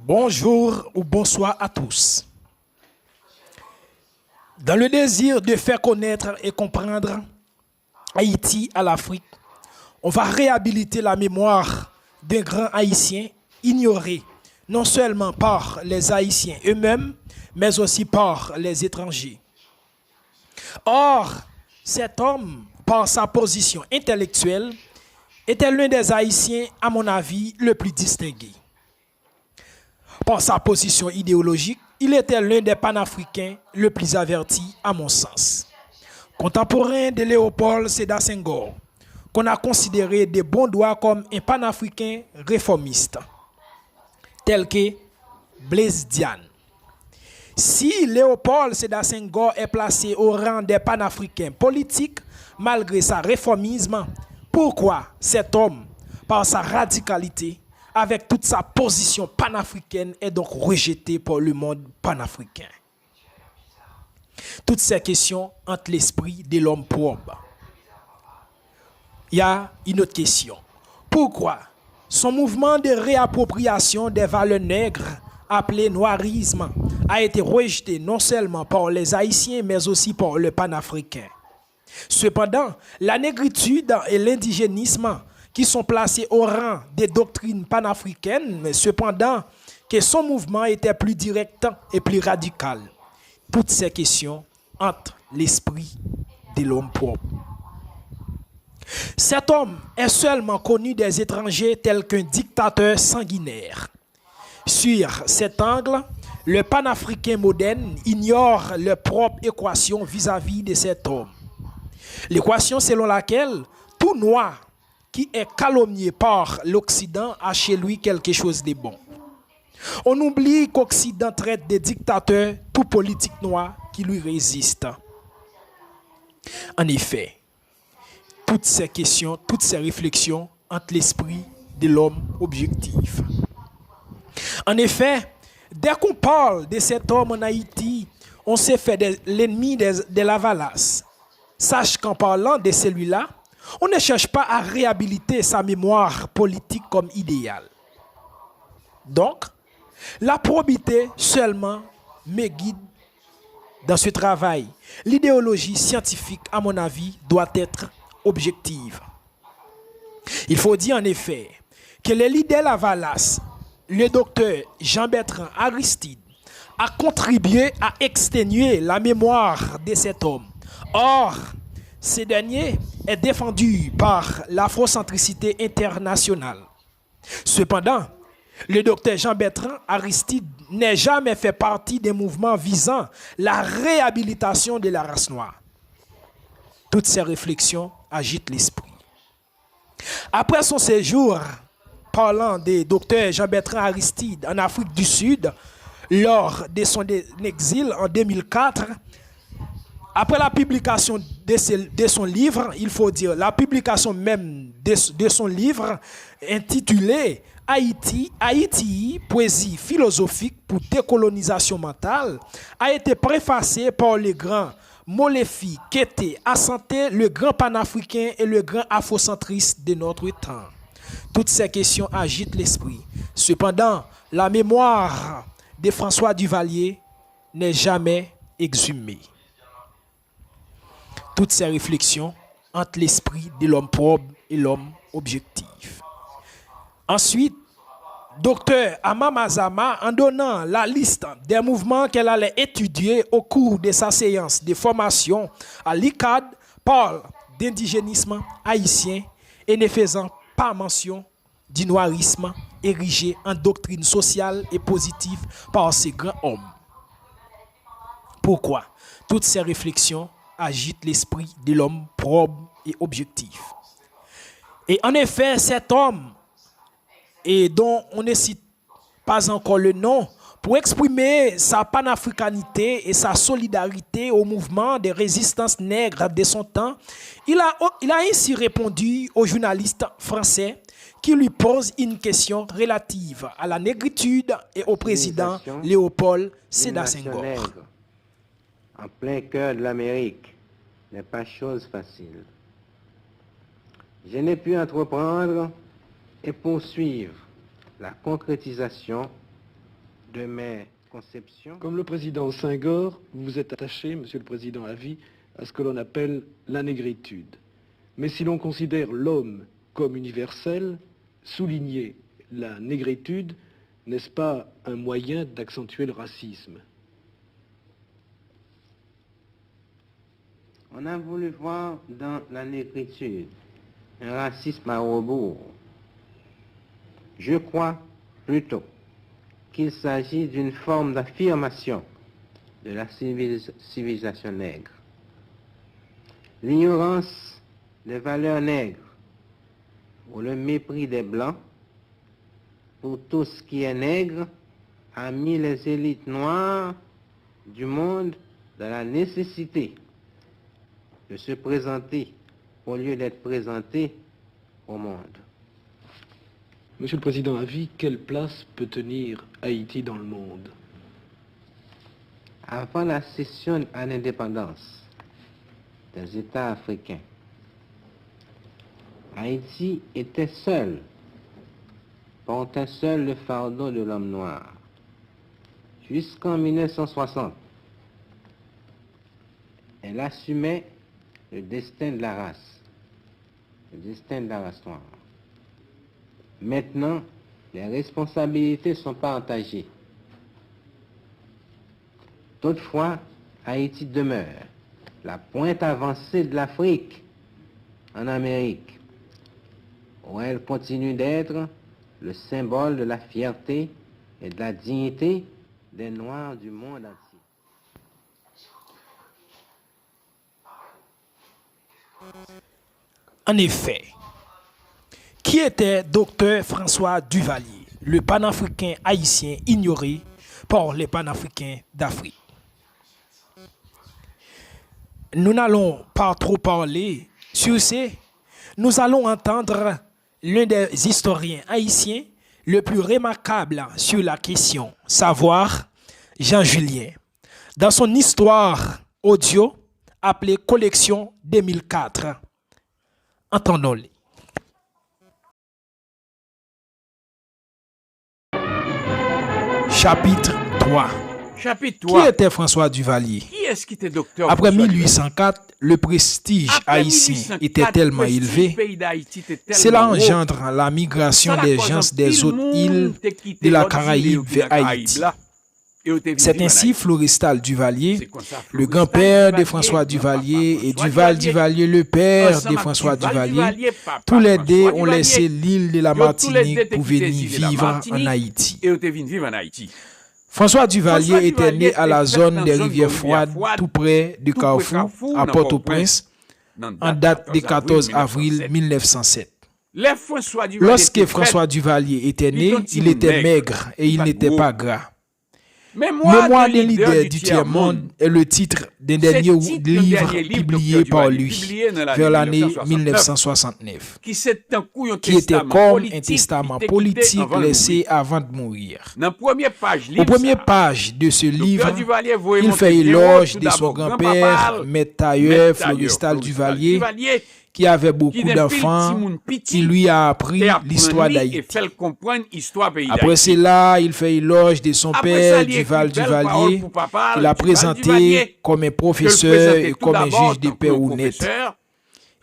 Bonjour ou bonsoir à tous. Dans le désir de faire connaître et comprendre Haïti à l'Afrique, on va réhabiliter la mémoire d'un grand Haïtien ignoré non seulement par les Haïtiens eux-mêmes, mais aussi par les étrangers. Or, cet homme, par sa position intellectuelle, était l'un des Haïtiens, à mon avis, le plus distingué. Par sa position idéologique, il était l'un des panafricains le plus avertis, à mon sens. Contemporain de Léopold Sédar Senghor, qu'on a considéré de bon droit comme un panafricain réformiste, tel que Blaise Diagne. Si Léopold Sédar Senghor est placé au rang des panafricains politiques, malgré sa réformisme, pourquoi cet homme, par sa radicalité, avec toute sa position panafricaine, est donc rejeté par le monde panafricain? Toutes ces questions entrent l'esprit de l'homme propre. Il y a une autre question. Pourquoi son mouvement de réappropriation des valeurs nègres, appelé noirisme, a été rejeté non seulement par les Haïtiens, mais aussi par le panafricain? Cependant, la négritude et l'indigénisme qui sont placés au rang des doctrines panafricaines, cependant que son mouvement était plus direct et plus radical. Toutes ces questions entrent l'esprit de l'homme propre. Cet homme est seulement connu des étrangers tel qu'un dictateur sanguinaire. Sur cet angle, le panafricain moderne ignore leur propre équation vis-à-vis de cet homme. L'équation selon laquelle tout noir qui est calomnié par l'Occident a chez lui quelque chose de bon. On oublie qu'Occident traite des dictateurs tout politique noir qui lui résiste. En effet, toutes ces questions, toutes ces réflexions entrent l'esprit de l'homme objectif. En effet, dès qu'on parle de cet homme en Haïti, on s'est fait l'ennemi de la Valace. Sache qu'en parlant de celui-là, on ne cherche pas à réhabiliter sa mémoire politique comme idéal. Donc, la probité seulement me guide dans ce travail. L'idéologie scientifique, à mon avis, doit être objective. Il faut dire en effet que le leader Lavalas, le docteur Jean-Bertrand Aristide, a contribué à exténuer la mémoire de cet homme. Or, ce dernier est défendu par l'afrocentricité internationale. Cependant, le docteur Jean-Bertrand Aristide n'a jamais fait partie des mouvements visant la réhabilitation de la race noire. Toutes ces réflexions agitent l'esprit. Après son séjour, parlant des docteurs Jean-Bertrand Aristide en Afrique du Sud, lors de son exil en 2004, après la publication de son livre, il faut dire la publication même de son livre intitulé Haïti, poésie philosophique pour décolonisation mentale, a été préfacée par le grand Molefi Kété Assanté, le grand panafricain et le grand afrocentriste de notre temps. Toutes ces questions agitent l'esprit. Cependant, la mémoire de François Duvalier n'est jamais exhumée. Toutes ces réflexions entre l'esprit de l'homme propre et l'homme objectif. Ensuite, Dr Amamazama, en donnant la liste des mouvements qu'elle allait étudier au cours de sa séance de formation à l'ICAD, parle d'indigénisme haïtien et ne faisant pas mention du noirisme érigé en doctrine sociale et positive par ces grands hommes. Pourquoi? Toutes ces réflexions agite l'esprit de l'homme propre et objectif. Et en effet, cet homme, et dont on ne cite pas encore le nom, pour exprimer sa panafricanité et sa solidarité au mouvement de résistance nègre de son temps, il a ainsi répondu au journaliste français qui lui pose une question relative à la négritude et au président Léopold Sédar Senghor. En plein cœur de l'Amérique n'est pas chose facile. Je n'ai pu entreprendre et poursuivre la concrétisation de mes conceptions. Comme le président Senghor, vous vous êtes attaché, Monsieur le Président à vie, à ce que l'on appelle la négritude. Mais si l'on considère l'homme comme universel, souligner la négritude, n'est-ce pas un moyen d'accentuer le racisme? On a voulu voir dans la négritude un racisme à rebours. Je crois plutôt qu'il s'agit d'une forme d'affirmation de la civilisation nègre. L'ignorance des valeurs nègres ou le mépris des Blancs pour tout ce qui est nègre a mis les élites noires du monde dans la nécessité de se présenter au lieu d'être présentés au monde. Monsieur le Président à vie, quelle place peut tenir Haïti dans le monde? Avant la cession à l'indépendance des États africains, Haïti était seul, portait seul le fardeau de l'homme noir. Jusqu'en 1960, elle assumait le destin de la race, le destin de la race noire. Maintenant, les responsabilités sont partagées. Toutefois, Haïti demeure la pointe avancée de l'Afrique en Amérique, où elle continue d'être le symbole de la fierté et de la dignité des Noirs du monde entier. En effet, qui était Dr François Duvalier, le panafricain haïtien ignoré par les panafricains d'Afrique? Nous n'allons pas trop parler sur ce. Nous allons entendre l'un des historiens haïtiens le plus remarquable sur la question, savoir Jean Julien, dans son histoire audio appelée Collection 2004. Entendons-le. Chapitre 3. Chapitre 3. Qui était François Duvalier? Qui est-ce qui était docteur? Après 1804, le prestige haïtien était tellement élevé, cela engendre la migration des gens des autres îles de la Caraïbe vers Haïti. C'est ainsi Florestal Duvalier, le grand-père de François Duvalier, et Duval Duvalier, le père de François Duvalier, tous les deux ont laissé l'île de la Martinique pour venir vivre en Haïti. François Duvalier était né à la zone des rivières froides, tout près du Carrefour, à Port-au-Prince, en date du 14 avril 1907. Lorsque François Duvalier était né, il était maigre et il n'était pas gras. Mémoire d'un leader du tiers-monde est le titre d'un dernier livre publié par lui vers l'année 1969, qui était comme un testament politique laissé avant de mourir. Aux premières pages de ce livre, il fait éloge de son grand-père, maître tailleur Florestal Duvalier, qui avait beaucoup d'enfants, qui lui a appris l'histoire d'Haïti. Après cela, il fait éloge de son père, Duval Duvalier, qu'il a présenté comme un professeur et comme un juge de paix honnête.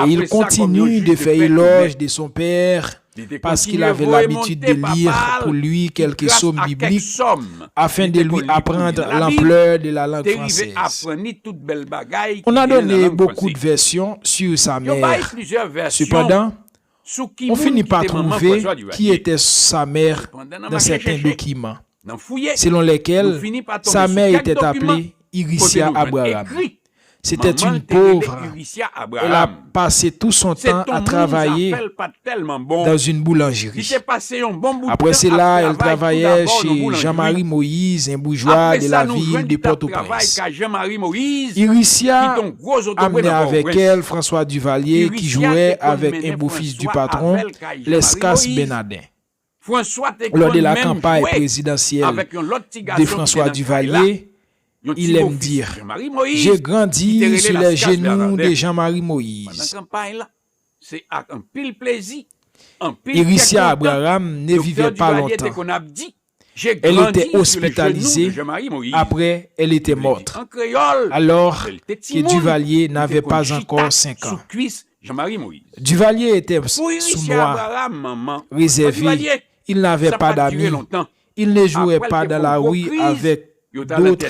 Et il continue de faire éloge de son père parce qu'il avait l'habitude de lire pour lui quelques sommes bibliques afin de lui apprendre l'ampleur de la langue française. On a donné beaucoup de versions sur sa mère. Cependant, on finit par trouver qui était sa mère dans certains documents, selon lesquels sa mère était appelée Iricia Abraham. C'était une pauvre. Elle a passé tout son temps à travailler dans une boulangerie. Après cela, elle travaillait chez Jean-Marie Moïse, un bourgeois de la ville de Port-au-Prince. Iricia amenait avec elle François Duvalier qui jouait avec un beau-fils du patron, Lescas Benadin. Lors de la campagne présidentielle de François Duvalier, il aime dire, j'ai grandi sur les genoux de Jean-Marie Moïse. Iricia Abraham ne vivait pas longtemps. Elle était hospitalisée. Après, elle était morte. Alors que Duvalier n'avait pas encore 5 ans. Duvalier était sous moi, réservé. Il n'avait pas d'amis. Il ne jouait pas dans la rue avec d'autres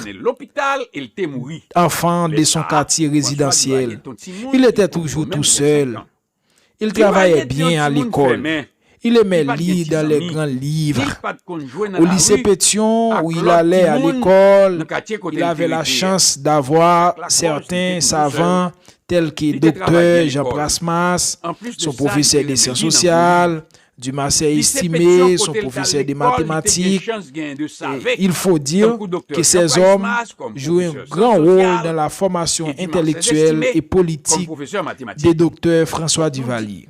enfants de son quartier résidentiel. Il était toujours tout seul. Il travaillait bien à l'école. Il aimait lire dans les grands livres. Au lycée Pétion, où il allait à l'école, il avait la chance d'avoir certains savants tels que Dr. Jean Prasmas, son professeur des sciences sociales, Dumas estimé, son professeur de mathématiques. Il faut dire que ces hommes jouent un grand rôle dans la formation intellectuelle et politique du docteur François Duvalier.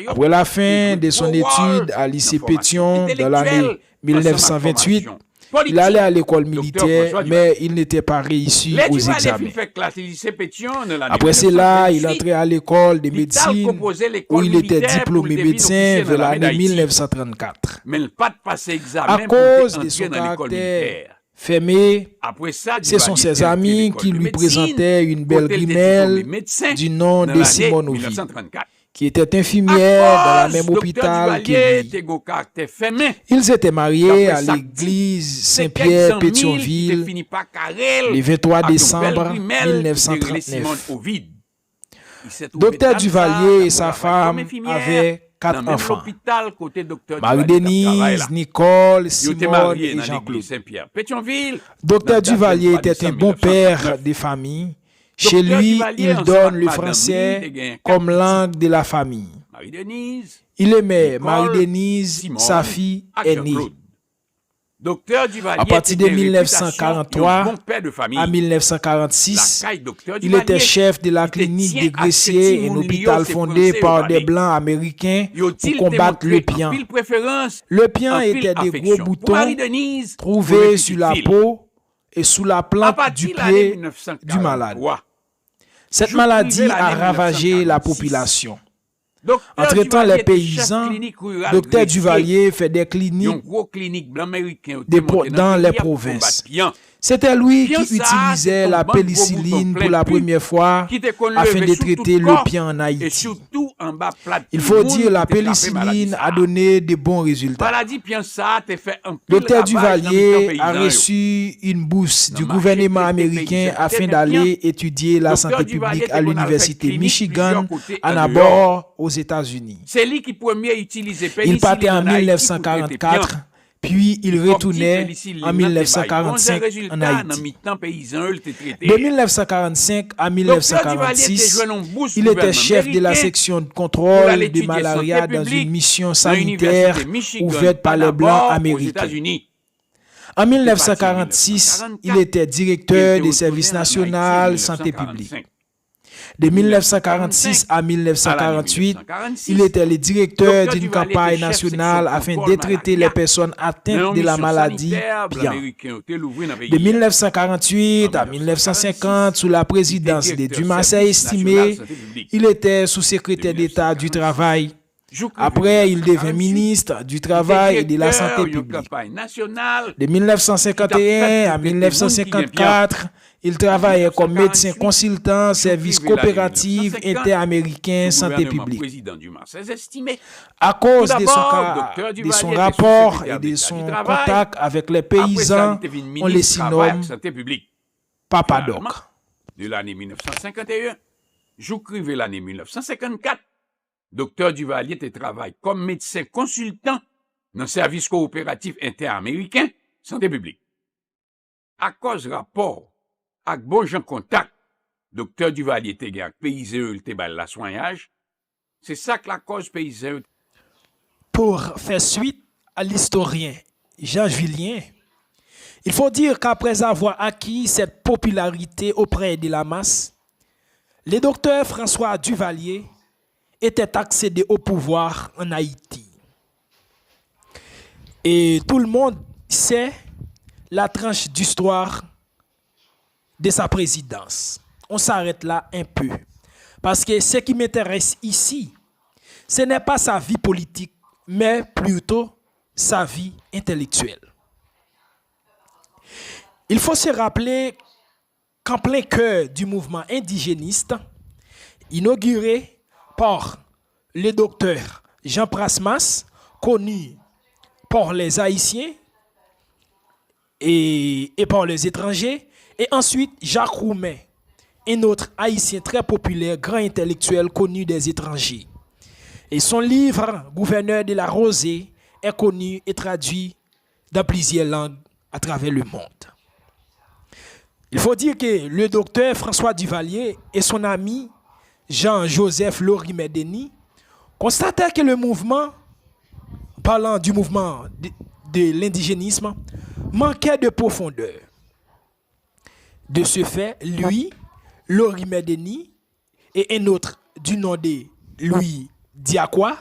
Après la fin de son étude à lycée Pétion dans l'année 1928, il allait à l'école militaire, mais il n'était pas réussi aux examens. Après cela, il entrait à l'école de médecine, où il était diplômé médecin vers l'année 1934. À cause de son caractère fermé, ce sont ses amis qui lui présentaient une belle grimelle du nom de Simone Ovid, qui était infirmière dans la même hôpital que lui. Ils étaient mariés à l'église Saint-Pierre Pétionville le 23 décembre 1939. Docteur Duvalier et sa femme avaient 4 enfants. Marie-Denise, Nicole, Simone et Jean-Claude. Docteur Duvalier était un bon père de famille. Chez lui, il donne le français comme langue de la famille. Il aimait Marie-Denise, sa fille aînée. À partir de 1943 à 1946, il était chef de la clinique des Gressiers, un hôpital fondé par des Blancs américains pour combattre le pian. Le pian était des gros boutons trouvés sur la peau et sous la plante du pied du malade. Cette maladie a ravagé la population. En traitant les paysans, Dr Duvalier fait des cliniques dans les provinces. C'était lui qui utilisait la pénicilline pour la première fois afin de traiter le pian en Haïti. Il faut dire la pénicilline a donné de bons résultats. Dr Duvalier a reçu une bourse du gouvernement américain afin d'aller étudier la santé publique à l'université Michigan, Ann Arbor, aux États-Unis. Il partait en 1944. Puis il retournait en 1945 en Haïti. De 1945 à 1946, il était chef de la section de contrôle de malaria dans une mission sanitaire ouverte par les Blancs américains. En 1946, il était directeur des services nationaux santé publique. De 1946 à 1948, il était le directeur d'une campagne nationale afin de traiter les personnes atteintes de la maladie pian. De 1948 à 1950, sous la présidence de Dumas estimé, il était sous-secrétaire d'État du Travail. Après, il devint ministre du Travail et de la Santé publique. De 1951 à 1954, il travaillait comme médecin consultant, service coopératif interaméricain santé publique. À cause de son rapport et de son contact avec les paysans, on les surnomme Papa Doc. De l'année 1951 jusqu'à l'année 1954, Dr Duvalier travaille comme médecin consultant dans le service coopératif interaméricain santé publique. À cause rapport avec bon gens contact, Dr Duvalier te avec paysan te bal la soignage, c'est ça que la cause paysan. Pour faire suite à l'historien Jean Julien, il faut dire qu'après avoir acquis cette popularité auprès de la masse, le docteur François Duvalier était accédé au pouvoir en Haïti. Et tout le monde sait la tranche d'histoire de sa présidence. On s'arrête là un peu. Parce que ce qui m'intéresse ici, ce n'est pas sa vie politique, mais plutôt sa vie intellectuelle. Il faut se rappeler qu'en plein cœur du mouvement indigéniste, inauguré par le docteur Jean Prasmas, connu par les Haïtiens et par les étrangers, et ensuite Jacques Roumain, un autre Haïtien très populaire, grand intellectuel connu des étrangers. Et son livre, Gouverneur de la Rosée, est connu et traduit dans plusieurs langues à travers le monde. Il faut dire que le docteur François Duvalier et son ami Jean-Joseph Lorimer-Denis constataient que le mouvement, parlant du mouvement de l'indigénisme, manquait de profondeur. De ce fait, lui, Lorimer-Denis et un autre du nom de Louis Diacroix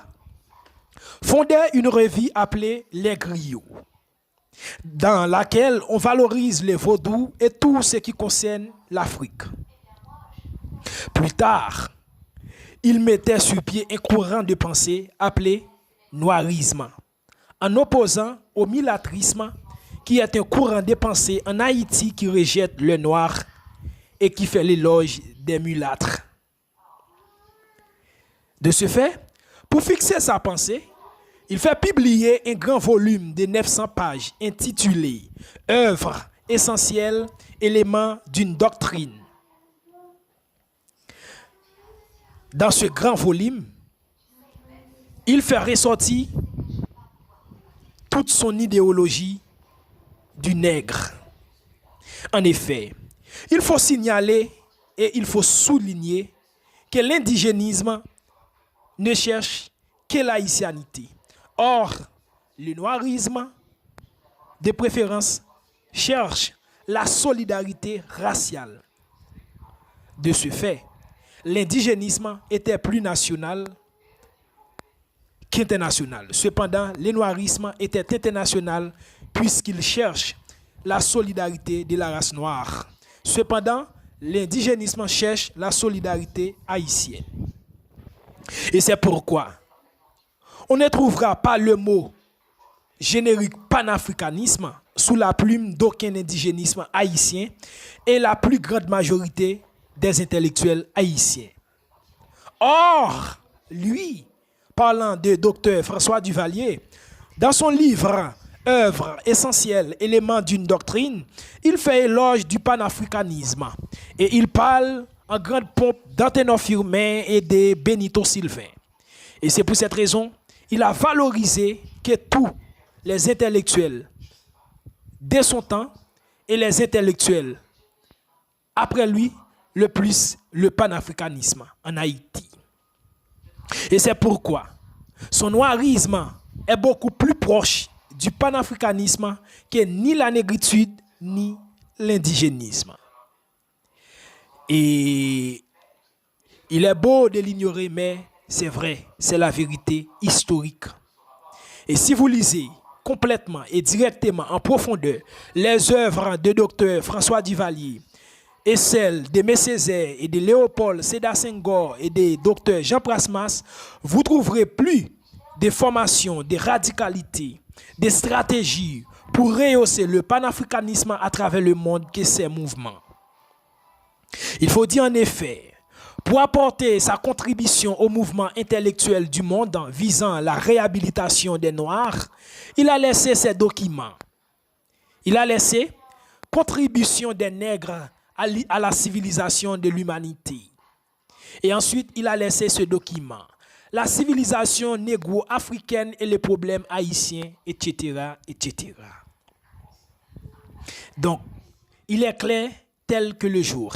fondèrent une revue appelée Les Griots, dans laquelle on valorise les vaudous et tout ce qui concerne l'Afrique. Plus tard, il mettait sur pied un courant de pensée appelé noirisme, en opposant au mulâtrisme, qui est un courant de pensée en Haïti qui rejette le noir et qui fait l'éloge des mulâtres. De ce fait, pour fixer sa pensée, il fait publier un grand volume de 900 pages intitulé « Œuvre essentielle, éléments d'une doctrine ». Dans ce grand volume, il fait ressortir toute son idéologie du nègre. En effet, il faut signaler et il faut souligner que l'indigénisme ne cherche que l'haïtianité. Or, le noirisme, de préférence, cherche la solidarité raciale. De ce fait, l'indigénisme était plus national qu'international. Cependant, le noirisme était international puisqu'il cherche la solidarité de la race noire. Cependant, l'indigénisme cherche la solidarité haïtienne. Et c'est pourquoi on ne trouvera pas le mot générique panafricanisme sous la plume d'aucun indigénisme haïtien et la plus grande majorité des intellectuels haïtiens. Or, lui, parlant de docteur François Duvalier, dans son livre « Œuvre essentielle, éléments d'une doctrine », il fait éloge du panafricanisme et il parle en grande pompe d'Anténor Firmin et de Benito Sylvain. Et c'est pour cette raison qu'il a valorisé que tous les intellectuels de son temps et les intellectuels après lui, le plus le panafricanisme en Haïti. Et c'est pourquoi son noirisme est beaucoup plus proche du panafricanisme que ni la négritude ni l'indigénisme. Et il est beau de l'ignorer, mais c'est vrai, c'est la vérité historique. Et si vous lisez complètement et directement en profondeur les œuvres de Dr François Duvalier et celles de Aimé Césaire et de Léopold Sédar Senghor et de Dr Jean Prasmas, vous trouverez plus de formations, de radicalité, de stratégies pour rehausser le panafricanisme à travers le monde que ces mouvements. Il faut dire en effet, pour apporter sa contribution au mouvement intellectuel du monde visant la réhabilitation des Noirs, il a laissé ses documents. Il a laissé Contribution des nègres à la civilisation de l'humanité. Et ensuite, il a laissé ce document. La civilisation négro-africaine et les problèmes haïtiens, etc., etc. Donc, il est clair tel que le jour.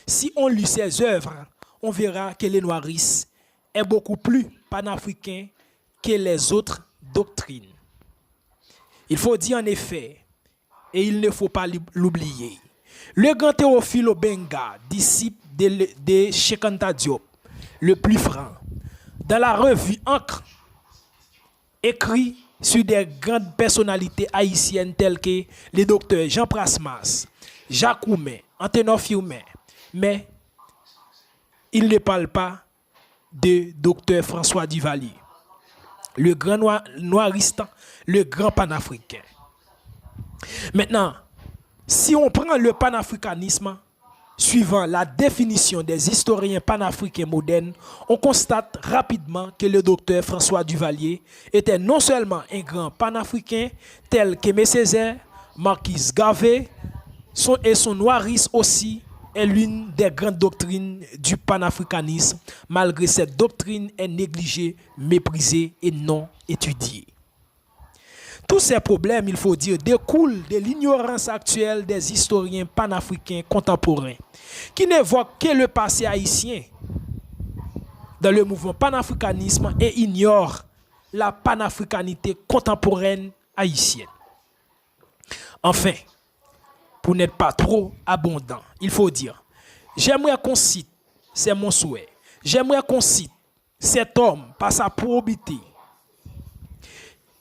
Si on lit ses œuvres, on verra que le noirisme est beaucoup plus panafricain que les autres doctrines. Il faut dire en effet, et il ne faut pas l'oublier, le grand Théophile Obenga, disciple de Cheikh Anta Diop, le plus franc, dans la revue Ancre, écrit sur des grandes personnalités haïtiennes telles que les docteurs Jean Prasmas, Jacques Roumain, Anténor Firmin, mais il ne parle pas de docteur François Duvalier. le grand noiriste, le grand panafricain. Maintenant, si on prend le panafricanisme, suivant la définition des historiens panafricains modernes, on constate rapidement que le docteur François Duvalier était non seulement un grand panafricain tel qu'Aimé Césaire, Marquis Garvey, et son noirisme aussi est l'une des grandes doctrines du panafricanisme, malgré cette doctrine est négligée, méprisée et non étudiée. Tous ces problèmes, il faut dire, découlent de l'ignorance actuelle des historiens panafricains contemporains, qui n'évoquent que le passé haïtien dans le mouvement panafricanisme et ignorent la panafricanité contemporaine haïtienne. Enfin, pour n'être pas trop abondant, il faut dire, j'aimerais qu'on cite, c'est mon souhait, j'aimerais qu'on cite cet homme par sa probité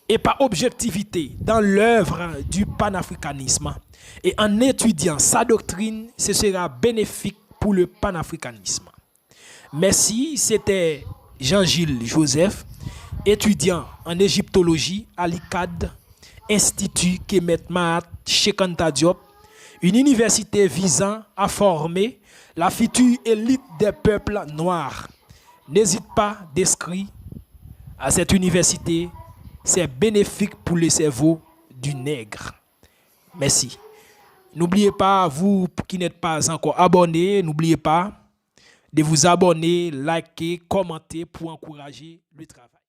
et par objectivité dans l'œuvre du panafricanisme. Et en étudiant sa doctrine, ce sera bénéfique pour le panafricanisme. Merci, c'était Jean-Gilles Joseph, étudiant en égyptologie à l'ICAD, Institut Kemet Mahat Cheikh Anta Diop, une université visant à former la future élite des peuples noirs. N'hésite pas d'inscrire à cette université, c'est bénéfique pour le cerveau du nègre. Merci. N'oubliez pas, vous qui n'êtes pas encore abonnés, n'oubliez pas de vous abonner, liker, commenter pour encourager le travail.